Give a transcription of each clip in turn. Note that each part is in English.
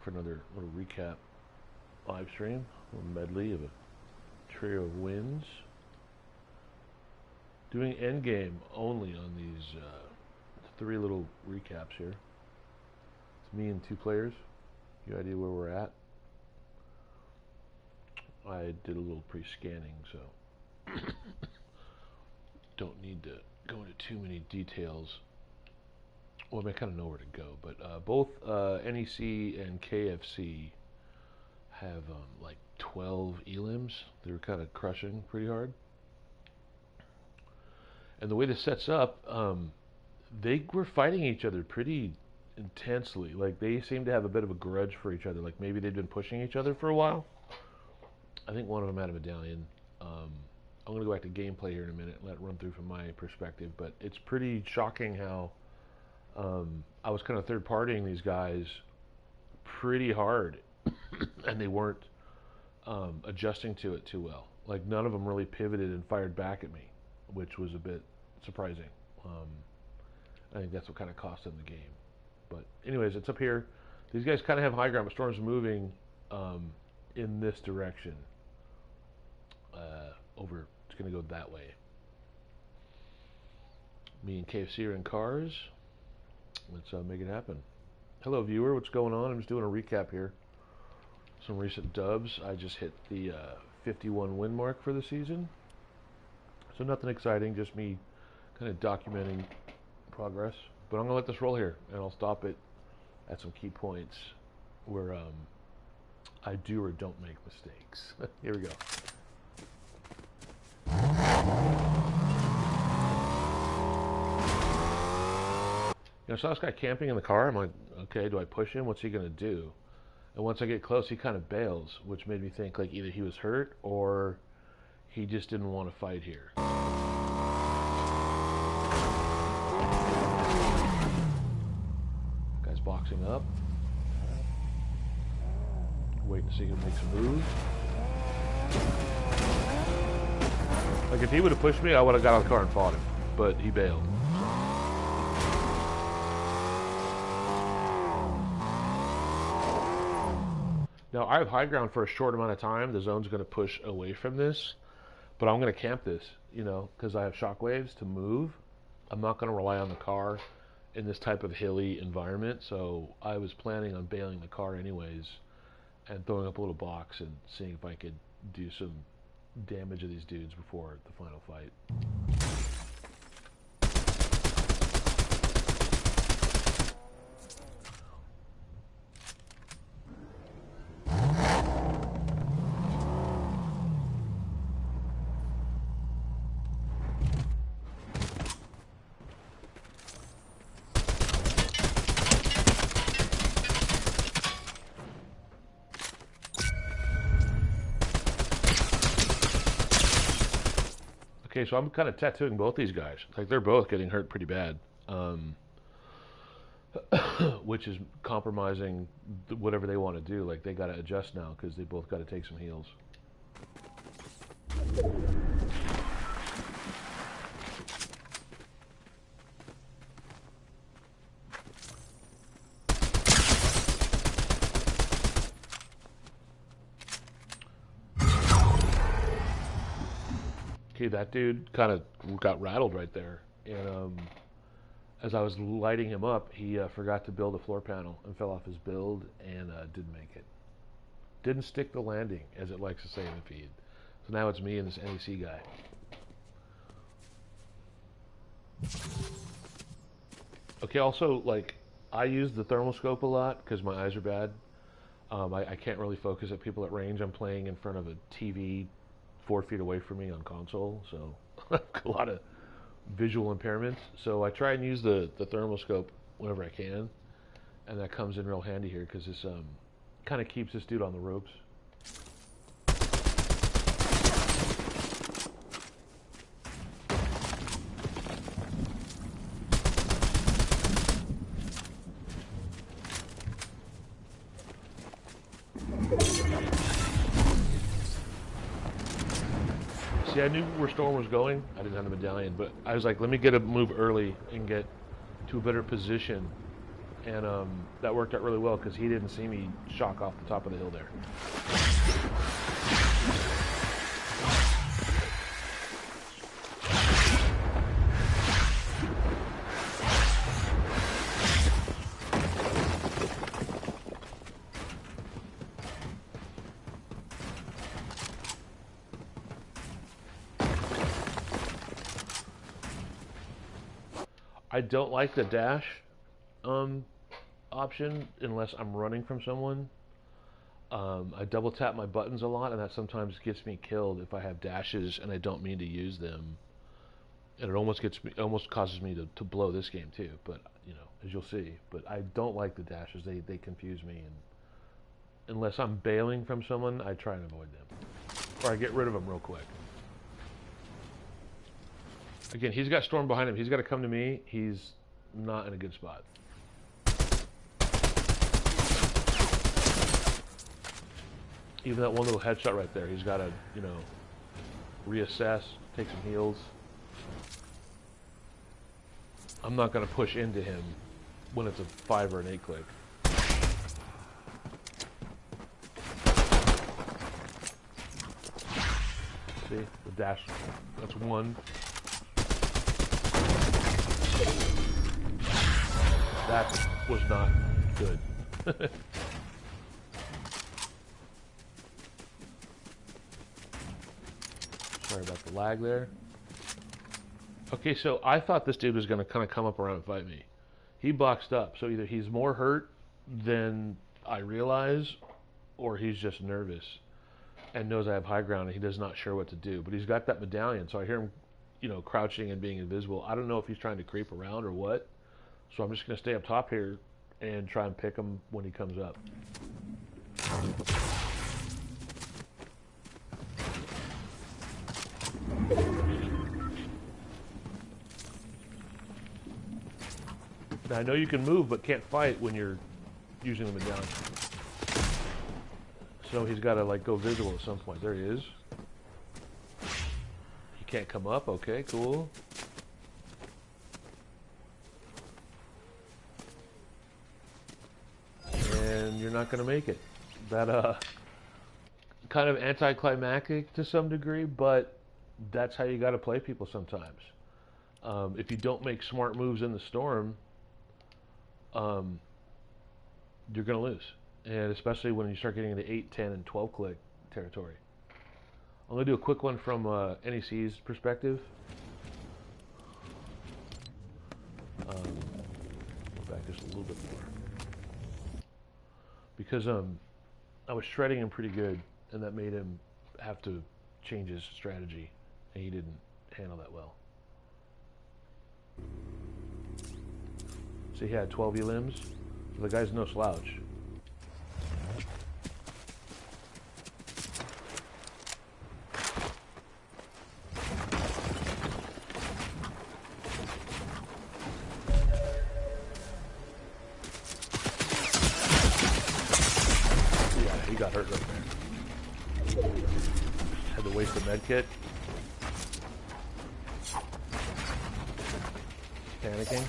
For another little recap live stream, a little medley of a trio of wins. Doing endgame only on these three little recaps here. It's me and two players. You idea where we're at? I did a little pre-scanning, so don't need to go into too many details. Well, I mean, I kind of know where to go, but both NEC and KFC have like 12 elims. They were kind of crushing pretty hard. And the way this sets up, they were fighting each other pretty intensely. Like, they seemed to have a bit of a grudge for each other. Like, maybe they'd been pushing each other for a while. I think one of them had a medallion. I'm going to go back to gameplay here in a minute and let it run through from my perspective. But it's pretty shocking how I was kind of third-partying these guys pretty hard, and they weren't adjusting to it too well. Like, none of them really pivoted and fired back at me, which was a bit surprising. I think that's what kind of cost them the game. But anyways, it's up here. These guys kind of have high ground, but Storm's moving in this direction. Over, it's going to go that way. Me and KFC are in cars. Let's make it happen. Hello, viewer. What's going on? I'm just doing a recap here. Some recent dubs. I just hit the 51 win mark for the season. So nothing exciting, just me kind of documenting progress. But I'm going to let this roll here, and I'll stop it at some key points where I do or don't make mistakes. Here we go. I saw this guy camping in the car. I'm like, okay, do I push him? What's he going to do? And once I get close, he kind of bails, which made me think like either he was hurt or he just didn't want to fight here. Guy's boxing up. Waiting to see him make some moves. Like, if he would have pushed me, I would have got out of the car and fought him. But he bailed. Now, I have high ground for a short amount of time. The zone's going to push away from this. But I'm going to camp this, you know, because I have shockwaves to move. I'm not going to rely on the car in this type of hilly environment. So I was planning on bailing the car anyways and throwing up a little box and seeing if I could do some damage to these dudes before the final fight. Okay, so I'm kind of tattooing both these guys. Like, they're both getting hurt pretty bad, which is compromising whatever they want to do. Like, they got to adjust now because they both got to take some heals. Okay, that dude kind of got rattled right there. And as I was lighting him up, he forgot to build a floor panel and fell off his build and didn't make it. Didn't stick the landing, as it likes to say in the feed. So now it's me and this NEC guy. Okay, also, like, I use the thermal scope a lot because my eyes are bad. I can't really focus at people at range. I'm playing in front of a TV 4 feet away from me on console, so a lot of visual impairments. So I try and use the thermal scope whenever I can, and that comes in real handy here because this kind of keeps this dude on the ropes. See, I knew where Storm was going. I didn't have a medallion, but I was like, let me get a move early and get to a better position and that worked out really well because he didn't see me shock off the top of the hill there. I don't like the dash option unless I'm running from someone. I double tap my buttons a lot, and that sometimes gets me killed if I have dashes and I don't mean to use them. And it almost causes me to blow this game too. But you know, as you'll see. But I don't like the dashes; they confuse me. And unless I'm bailing from someone, I try and avoid them, or I get rid of them real quick. Again, he's got Storm behind him. He's got to come to me. He's not in a good spot. Even that one little headshot right there, he's got to, you know, reassess, take some heals. I'm not going to push into him when it's a 5 or an 8 click. See, the dash, that's one. That was not good. Sorry about the lag there. Okay, so I thought this dude was going to kind of come up around and fight me. He boxed up, so either he's more hurt than I realize, or he's just nervous and knows I have high ground and he does not sure what to do. But he's got that medallion, so I hear him, you know, crouching and being invisible. I don't know if he's trying to creep around or what. So I'm just going to stay up top here and try and pick him when he comes up. Now I know you can move but can't fight when you're using the medallion. So he's got to like go visible at some point. There he is. He can't come up. Okay, cool. You're not going to make it. That kind of anticlimactic to some degree, but that's how you got to play people sometimes. If you don't make smart moves in the storm, you're going to lose, and especially when you start getting into 8, 10, and 12 click territory. I'm going to do a quick one from NEC's perspective. Go back just a little bit more. Because I was shredding him pretty good, and that made him have to change his strategy, and he didn't handle that well. So he had 12 limbs, so the guy's no slouch. Got hurt right there. Had to waste the med kit. Panicking.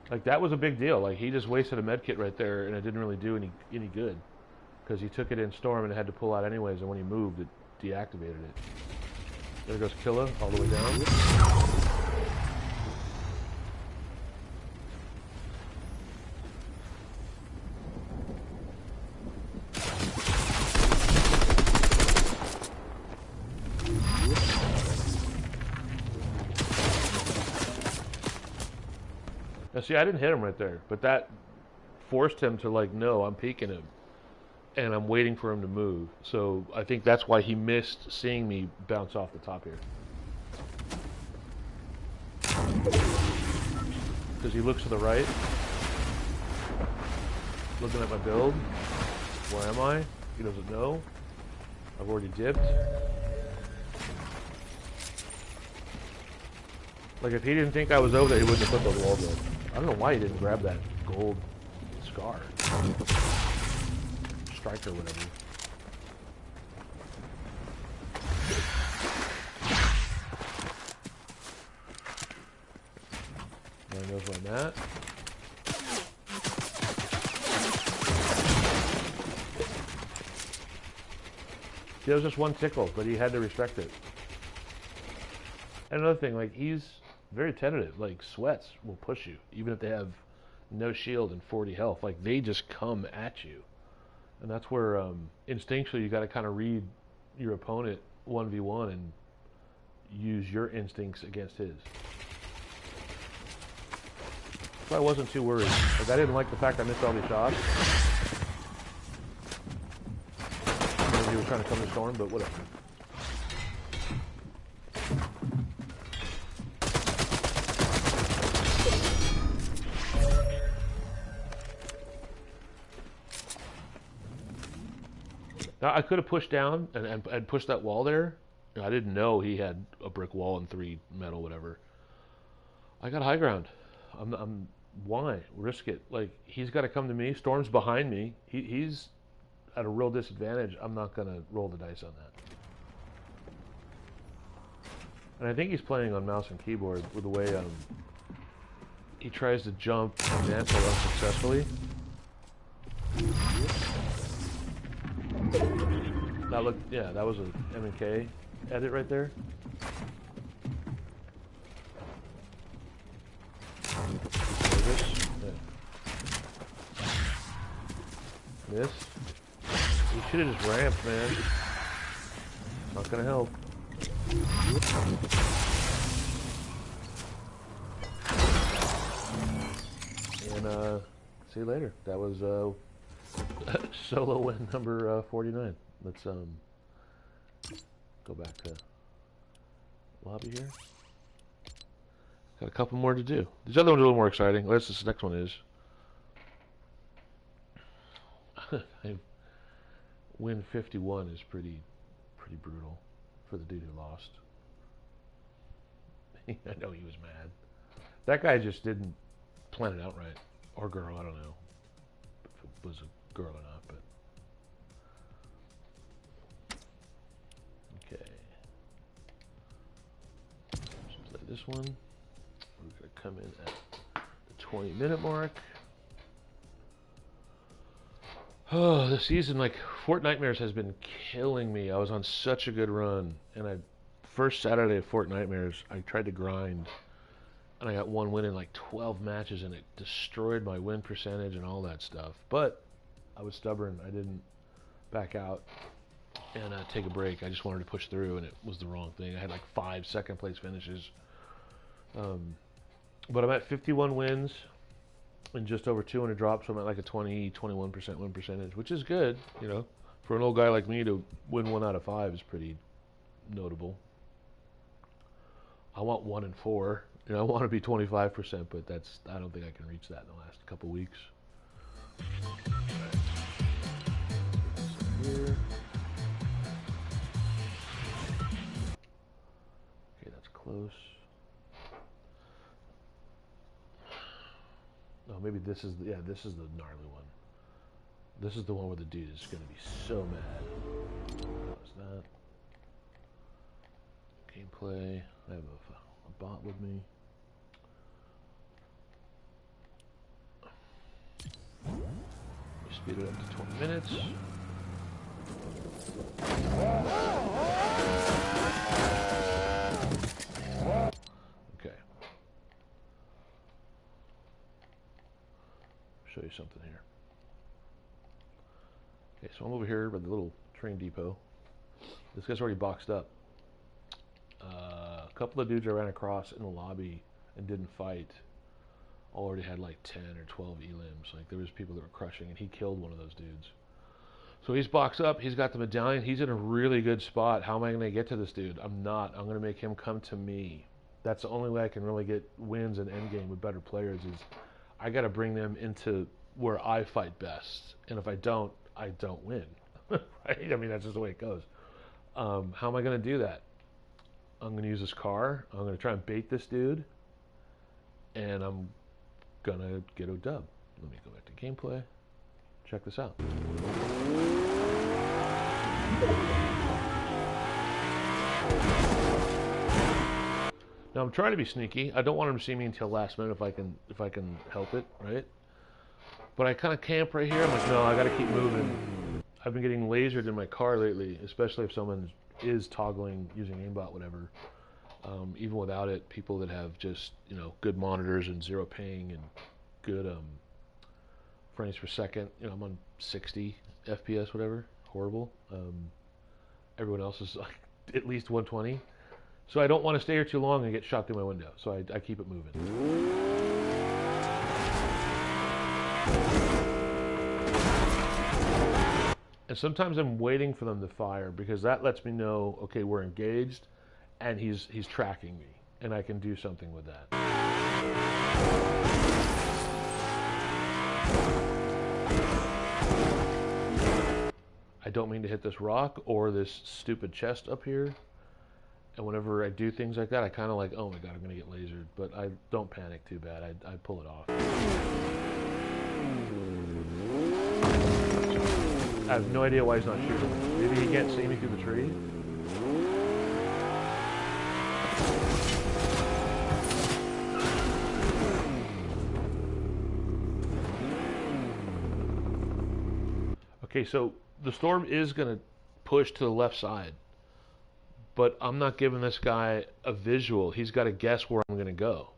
Like that was a big deal. Like he just wasted a med kit right there, and it didn't really do any good because he took it in storm and had to pull out anyways. And when he moved, it deactivated it. There goes KILLA all the way down. Now see, I didn't hit him right there, but that forced him to like, no, I'm peeking him, and I'm waiting for him to move. So I think that's why he missed seeing me bounce off the top here. Because he looks to the right, looking at my build. Where am I? He doesn't know. I've already dipped. Like if he didn't think I was over there, he wouldn't have put those walls up. I don't know why he didn't grab that gold scar. Strike or whatever. Everyone knows where I'm at. It was just one tickle, but he had to respect it. And another thing, like, he's very tentative. Like, sweats will push you, even if they have no shield and 40 health. Like, they just come at you. And that's where, instinctually, you got to kind of read your opponent 1v1 and use your instincts against his. So I wasn't too worried. Like, I didn't like the fact I missed all these shots. He was trying to come to storm, but whatever. Now, I could have pushed down and pushed that wall there. I didn't know he had a brick wall and 3 metal, whatever. I got high ground. Why risk it? Like, he's got to come to me. Storm's behind me. He's at a real disadvantage. I'm not gonna roll the dice on that. And I think he's playing on mouse and keyboard with the way he tries to jump and dance unsuccessfully. That looked, yeah, that was a M&K edit right there. Miss. You should have just ramped, man. It's not gonna help. And see you later. That was solo win number 49. Let's go back to lobby here. Got a couple more to do. These other ones are a little more exciting. At least this next one is. Win 51 is pretty brutal for the dude who lost. I know he was mad. That guy just didn't plan it out right. Or girl, I don't know if it was a girl or not, but okay. Let's play this one. We're gonna come in at the 20-minute mark. Oh, this season, like, Fortnitemares has been killing me. I was on such a good run, and first Saturday of Fortnitemares, I tried to grind, and I got one win in like 12 matches, and it destroyed my win percentage and all that stuff. But I was stubborn. I didn't back out and take a break. I just wanted to push through, and it was the wrong thing. I had like 5 second-place finishes. But I'm at 51 wins. And just over 200 drops, so I'm at like a 21% win percentage, which is good, you know. For an old guy like me to win 1 out of 5 is pretty notable. I want 1 in 4. You know, I want to be 25%, but I don't think I can reach that in the last couple weeks. Here. Okay, that's close. Oh, maybe this is the gnarly one. This is the one where the dude is going to be so mad. How's that? Gameplay. I have a bot with me. We speed it up to 20 minutes. Okay. Show you something here. Okay, so I'm over here by the little train depot. This guy's already boxed up. A couple of dudes I ran across in the lobby and didn't fight already had like 10 or 12 elims. Like, there was people that were crushing, and he killed one of those dudes. So he's boxed up. He's got the medallion. He's in a really good spot. How am I going to get to this dude? I'm not. I'm going to make him come to me. That's the only way I can really get wins in endgame with better players is I got to bring them into where I fight best. And if I don't win. Right? I mean, that's just the way it goes. How am I going to do that? I'm going to use this car. I'm going to try and bait this dude. And I'm going to get a dub. Let me go back to gameplay. Check this out. Now I'm trying to be sneaky. I don't want him to see me until last minute if I can help it, right? But I kind of camp right here. I'm like, no, I got to keep moving. I've been getting lasered in my car lately, especially if someone is toggling using aimbot, whatever. Even without it, people that have just, you know, good monitors and zero ping and good frames per second. You know, I'm on 60 FPS, whatever. Horrible. Everyone else is like at least 120. So I don't want to stay here too long and get shot through my window. So I keep it moving. And sometimes I'm waiting for them to fire because that lets me know, okay, we're engaged and he's tracking me and I can do something with that. I don't mean to hit this rock or this stupid chest up here. And whenever I do things like that, I kind of like, oh my god, I'm going to get lasered. But I don't panic too bad. I pull it off. I have no idea why he's not shooting. Maybe he can't see me through the tree. Okay, so the storm is going to push to the left side. But I'm not giving this guy a visual. He's got to guess where I'm going to go.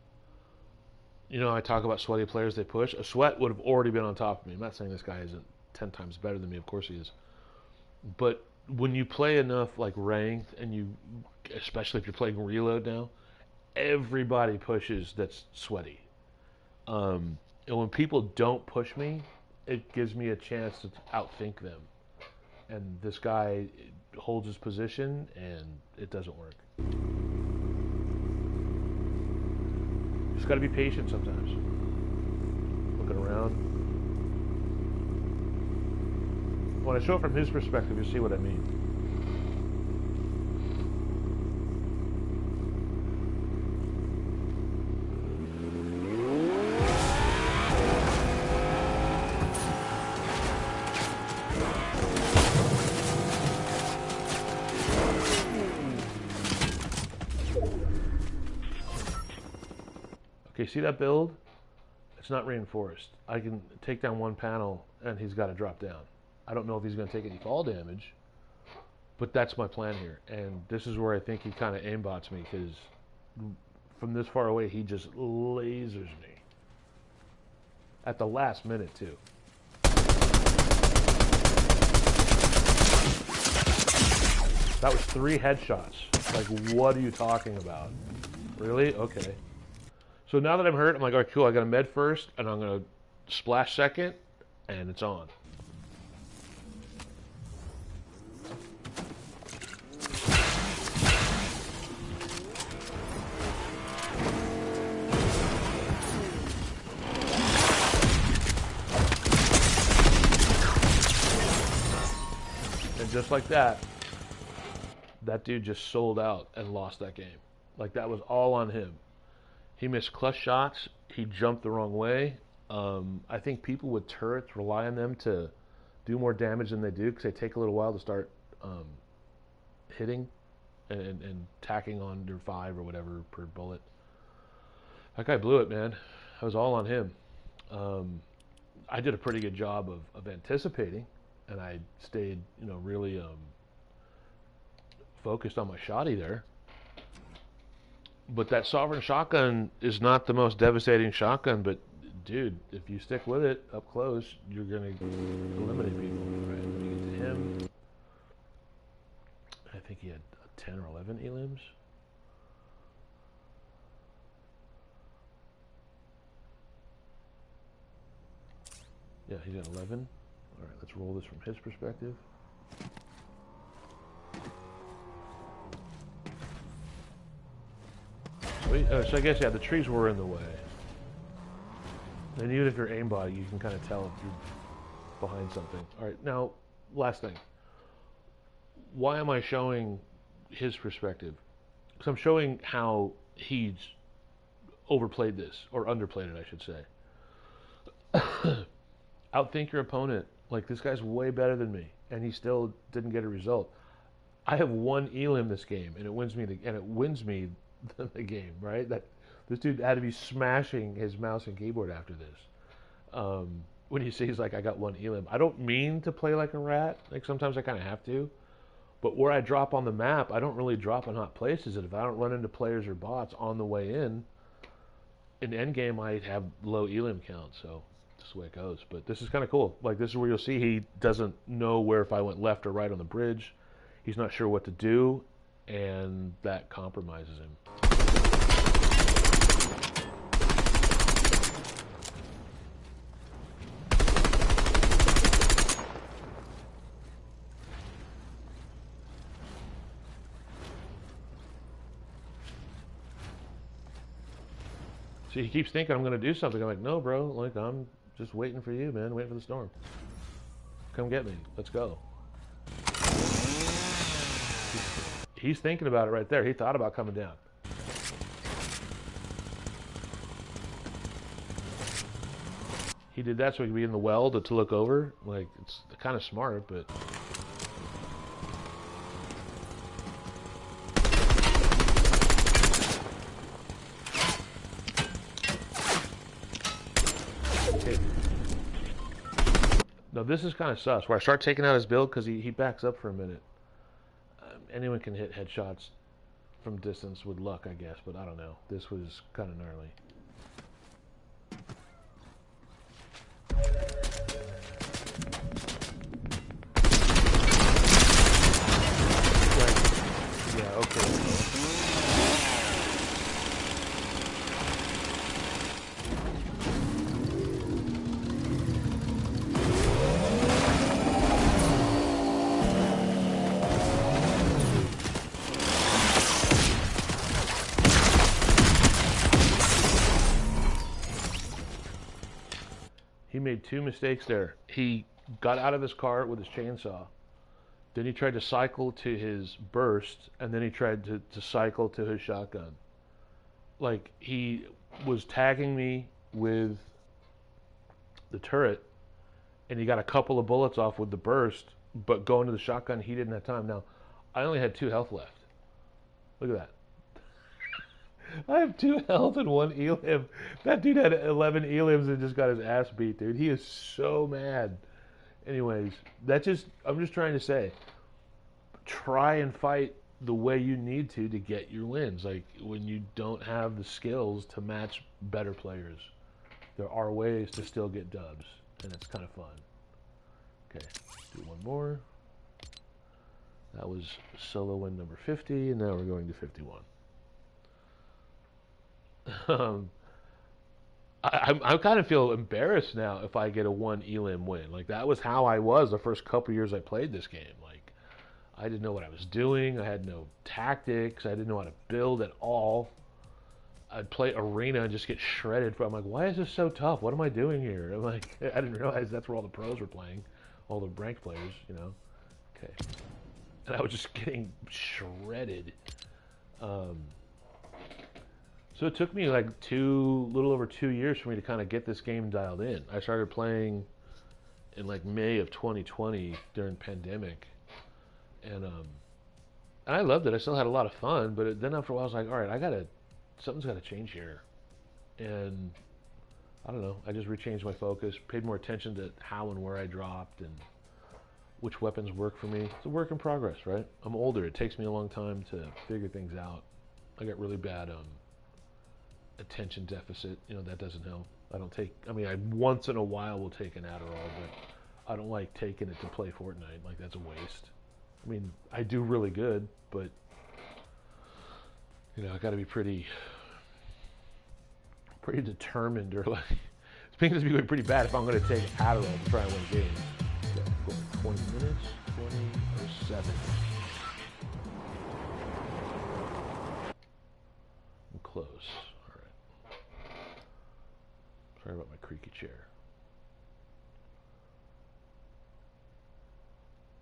You know, I talk about sweaty players, they push. A sweat would have already been on top of me. I'm not saying this guy isn't 10 times better than me. Of course he is. But when you play enough like ranked, and you, especially if you're playing reload now, everybody pushes that's sweaty. And when people don't push me, it gives me a chance to outthink them. And this guy holds his position, and it doesn't work. Just got to be patient sometimes. Looking around. When I show it from his perspective, you see what I mean. Okay, see that build? It's not reinforced. I can take down one panel and he's got to drop down. I don't know if he's going to take any fall damage, but that's my plan here. And this is where I think he kind of aimbots me, because from this far away, he just lasers me. At the last minute, too. That was 3 headshots. Like, what are you talking about? Really? Okay. So now that I'm hurt, I'm like, all right, cool, I got a med first, and I'm going to splash second, and it's on. And just like that, that dude just sold out and lost that game. Like, that was all on him. He missed clutch shots. He jumped the wrong way. I think people with turrets rely on them to do more damage than they do, because they take a little while to start hitting and tacking on their 5 or whatever per bullet. That guy blew it, man. That was all on him. I did a pretty good job of anticipating, and I stayed, you know, really focused on my shotty there. But that Sovereign shotgun is not the most devastating shotgun, but dude, if you stick with it up close, you're going to eliminate people. Right, let me get to him. I think he had 10 or 11 elims. Yeah, he's got 11. All right, let's roll this from his perspective. So I guess, yeah, the trees were in the way. And even if you're aimbotting, you can kind of tell if you're behind something. All right, now, last thing. Why am I showing his perspective? Because I'm showing how he's overplayed this, or underplayed it, I should say. Outthink your opponent. Like, this guy's way better than me, and he still didn't get a result. I have 1 elim this game, and it wins me than the game, right? That this dude had to be smashing his mouse and keyboard after this. When he says like I got one elim, I don't mean to play like a rat. Like sometimes I kind of have to, but where I drop on the map, I don't really drop in hot places. And if I don't run into players or bots on the way in endgame, I have low elim count. So that's the way it goes. But this is kind of cool. Like this is where you'll see he doesn't know where if I went left or right on the bridge. He's not sure what to do, and that compromises him. See, he keeps thinking I'm going to do something. I'm like, no, bro. Like, I'm just waiting for you, man. Waiting for the storm. Come get me. Let's go. He's thinking about it right there. He thought about coming down. He did that so he could be in the well to look over. Like, it's kind of smart, but... No, this is kind of sus, where I start taking out his build because he backs up for a minute. Anyone can hit headshots from distance with luck, I guess, but I don't know. This was kind of gnarly. Like, yeah, okay. He made two mistakes there. He got out of his car with his chainsaw. Then he tried to cycle to his burst, and then he tried to cycle to his shotgun. Like, he was tagging me with the turret, and he got a couple of bullets off with the burst, but going to the shotgun, he didn't have time. Now, I only had 2 health left. Look at that. I have 2 health and 1 elim. That dude had 11 elims and just got his ass beat, dude. He is so mad. Anyways, I'm just trying to say, try and fight the way you need to get your wins. Like, when you don't have the skills to match better players, there are ways to still get dubs, and it's kind of fun. Okay, do one more. That was solo win number 50, and now we're going to 51. I kind of feel embarrassed now if I get a 1 elim win. Like, that was how I was the first couple years I played this game. Like, I didn't know what I was doing. I had no tactics. I didn't know how to build at all. I'd play arena and just get shredded. I'm like, why is this so tough? What am I doing here? I'm like, I didn't realize that's where all the pros were playing, all the ranked players, you know. Okay, and I was just getting shredded. So it took me like little over 2 years for me to kind of get this game dialed in. I started playing in like May of 2020 during pandemic, and I loved it. I still had a lot of fun, but then after a while I was like, all right, something's got to change here. And I don't know, I just rechanged my focus, paid more attention to how and where I dropped and which weapons work for me. It's a work in progress, right? I'm older. It takes me a long time to figure things out. I got really bad attention deficit, you know, that doesn't help. I once in a while will take an Adderall, but I don't like taking it to play Fortnite. Like, that's a waste. I mean, I do really good, but you know, I got to be pretty determined, or like, it's going to be pretty bad if I'm going to take Adderall to try and win games. So, 20 minutes, 20 or 7. I'm close. Sorry about my creaky chair.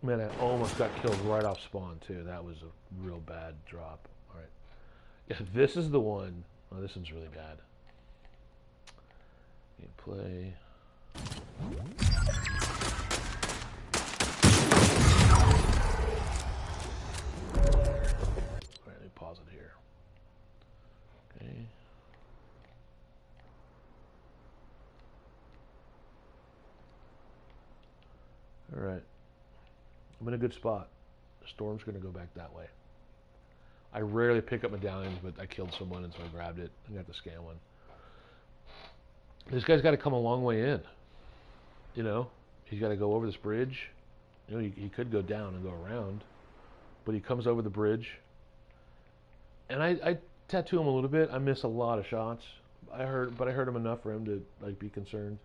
Man, I almost got killed right off spawn, too. That was a real bad drop. All right. Yeah, this is the one. Oh, this one's really bad. Gameplay. All right, let me pause it here. Alright. I'm in a good spot. The storm's going to go back that way. I rarely pick up medallions, but I killed someone and so I grabbed it and got the scan one. This guy's got to come a long way in. You know? He's got to go over this bridge. You know, he could go down and go around. But he comes over the bridge. And I tattoo him a little bit. I miss a lot of shots. But I heard him enough for him to like be concerned.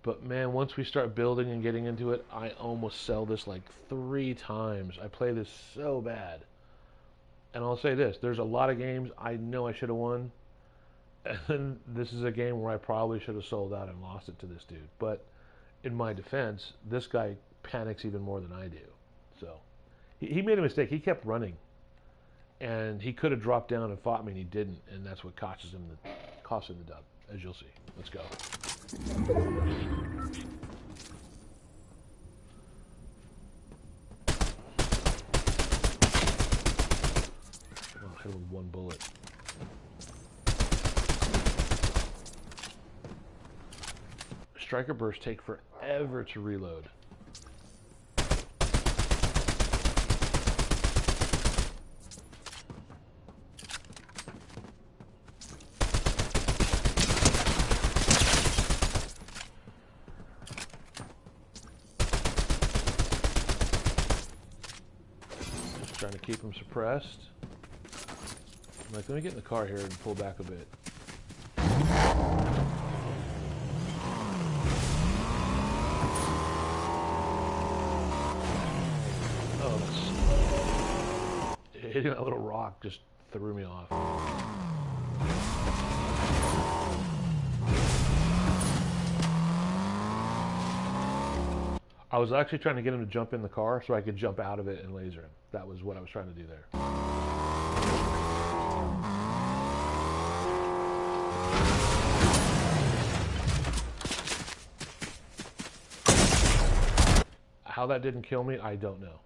But man, once we start building and getting into it, I almost sell this like 3 times. I play this so bad. And I'll say this, there's a lot of games I know I should have won. And this is a game where I probably should have sold out and lost it to this dude. But in my defense, this guy panics even more than I do. So he made a mistake. He kept running. And he could have dropped down and fought me, and he didn't. And that's what cost him the dub, as you'll see. Let's go. I'll hit him with 1 bullet. Striker bursts take forever to reload. Trying to keep him suppressed. I'm like, let me get in the car here and pull back a bit. Oh, hitting that little rock just threw me off. I was actually trying to get him to jump in the car so I could jump out of it and laser him. That was what I was trying to do there. How that didn't kill me, I don't know.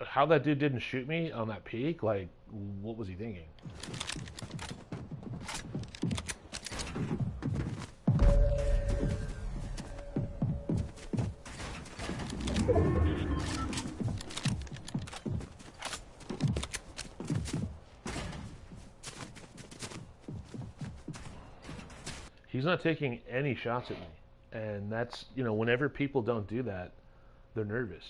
How that dude didn't shoot me on that peak, like, what was he thinking? He's not taking any shots at me. And that's, you know, whenever people don't do that, they're nervous.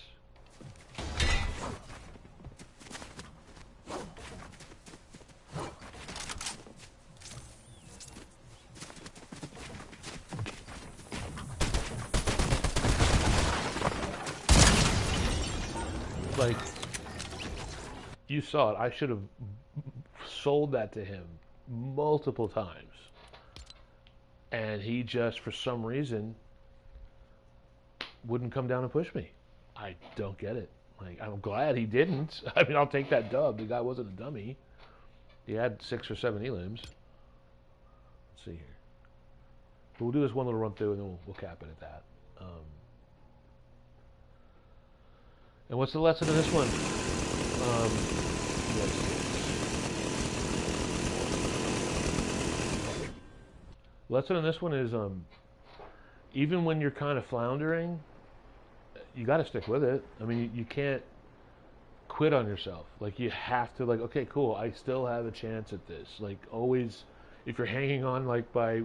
Like, you saw it. I should have sold that to him multiple times. And he just, for some reason, wouldn't come down and push me. I don't get it. Like, I'm glad he didn't. I mean, I'll take that dub. The guy wasn't a dummy. He had 6 or 7 elims. Let's see here. But we'll do this one little run through and then we'll cap it at that. And what's the lesson of this one? Lesson in this one is even when you're kind of floundering, you got to stick with it. I mean, you can't quit on yourself. Like, you have to, like, okay, cool, I still have a chance at this. Like, always, if you're hanging on like by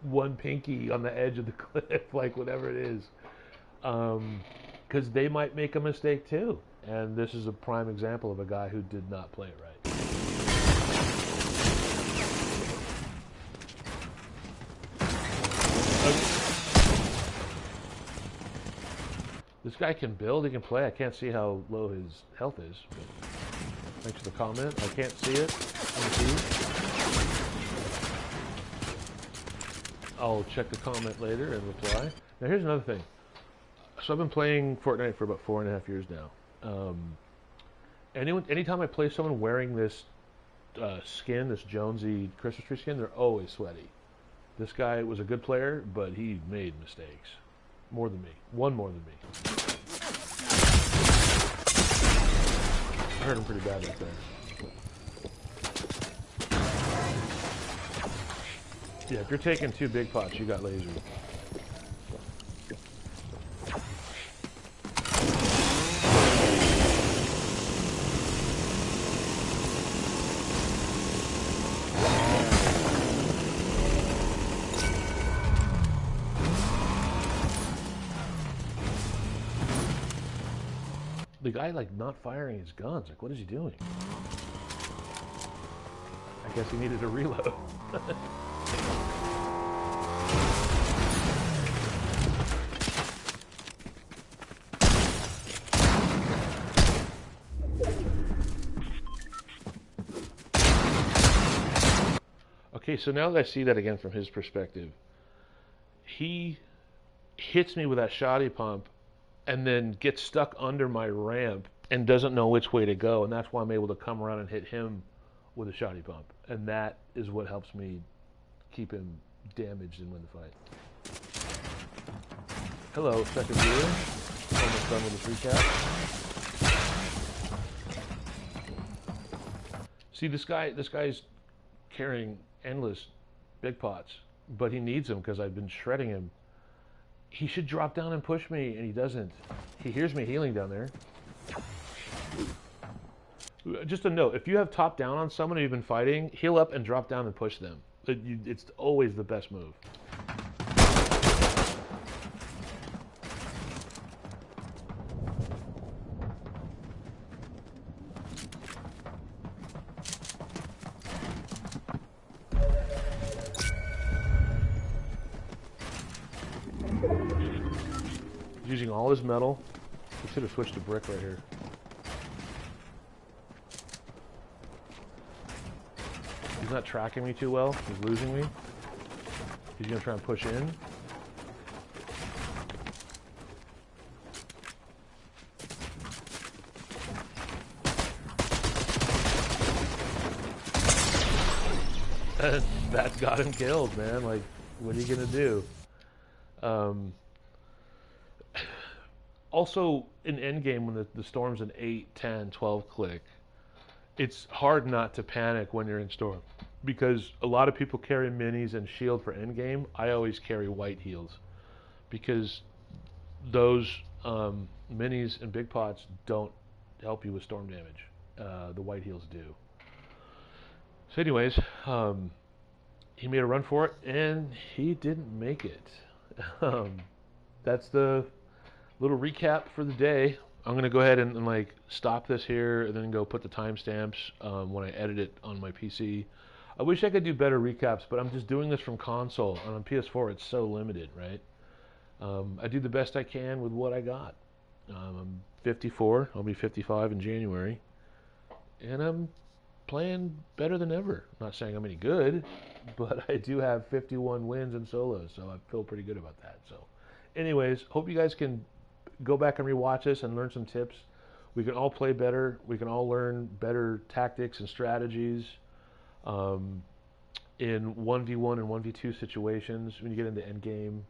one pinky on the edge of the cliff, like whatever it is, because they might make a mistake too. And this is a prime example of a guy who did not play it right. This guy can build, he can play. I can't see how low his health is. But thanks for the comment. I can't see it. I'll check the comment later and reply. Now here's another thing. So I've been playing Fortnite for about 4.5 years now. Anytime I play someone wearing this skin, this Jonesy Christmas tree skin, they're always sweaty. This guy was a good player, but he made mistakes. More than me. One more than me. I hurt him pretty bad right there. Yeah, if you're taking 2 big pots, you got lasered. The guy, like, not firing his guns. Like, what is he doing? I guess he needed a reload. Okay, so now that I see that again from his perspective, he hits me with that shoddy pump and then gets stuck under my ramp and doesn't know which way to go, and that's why I'm able to come around and hit him with a shoddy pump, and that is what helps me keep him damaged and win the fight. Hello, second viewer. Almost done with this recap. See, this guy's carrying endless big pots, but he needs them because I've been shredding him. He should drop down and push me, and he doesn't. He hears me healing down there. Just a note, if you have top down on someone who you've been fighting, heal up and drop down and push them. It's always the best move. Using all his metal. We should have switched to brick right here. He's not tracking me too well. He's losing me. He's going to try and push in. And that got him killed, man. Like, what are you going to do? Also, in endgame, when the storm's an 8, 10, 12 click, it's hard not to panic when you're in storm, because a lot of people carry minis and shield for endgame. I always carry white heals, because those minis and big pots don't help you with storm damage. The white heals do. So anyways, he made a run for it, and he didn't make it. That's the little recap for the day. I'm going to go ahead and like stop this here and then go put the timestamps when I edit it on my PC. I wish I could do better recaps, but I'm just doing this from console, and on PS4 it's so limited, right? I do the best I can with what I got. I'm 54, I'll be 55 in January, and I'm playing better than ever. I'm not saying I'm any good, but I do have 51 wins in solos, so I feel pretty good about that. So anyways, hope you guys can go back and rewatch this and learn some tips. We can all play better. We can all learn better tactics and strategies in 1v1 and 1v2 situations when you get into endgame.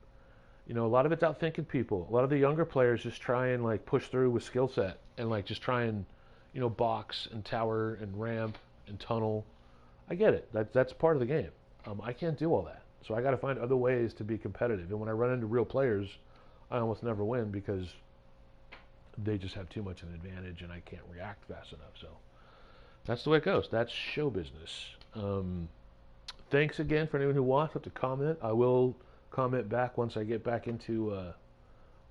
You know, a lot of it's outthinking people. A lot of the younger players just try and like push through with skill set and like just try and, you know, box and tower and ramp and tunnel. I get it. That's part of the game. I can't do all that. So I got to find other ways to be competitive. And when I run into real players, I almost never win because they just have too much of an advantage and I can't react fast enough. So that's the way it goes. That's show business. Thanks again for anyone who wants to comment. I will comment back once I get back into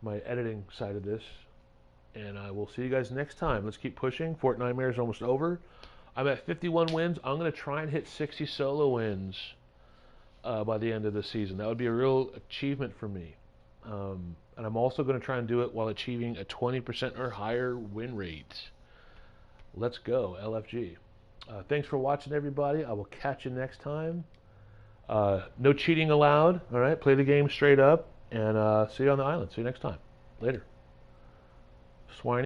my editing side of this. And I will see you guys next time. Let's keep pushing. Fortnite is almost over. I'm at 51 wins. I'm going to try and hit 60 solo wins by the end of the season. That would be a real achievement for me. And I'm also going to try and do it while achieving a 20% or higher win rate. Let's go, LFG. Thanks for watching, everybody. I will catch you next time. No cheating allowed. All right, play the game straight up, and see you on the island. See you next time. Later. Swiney.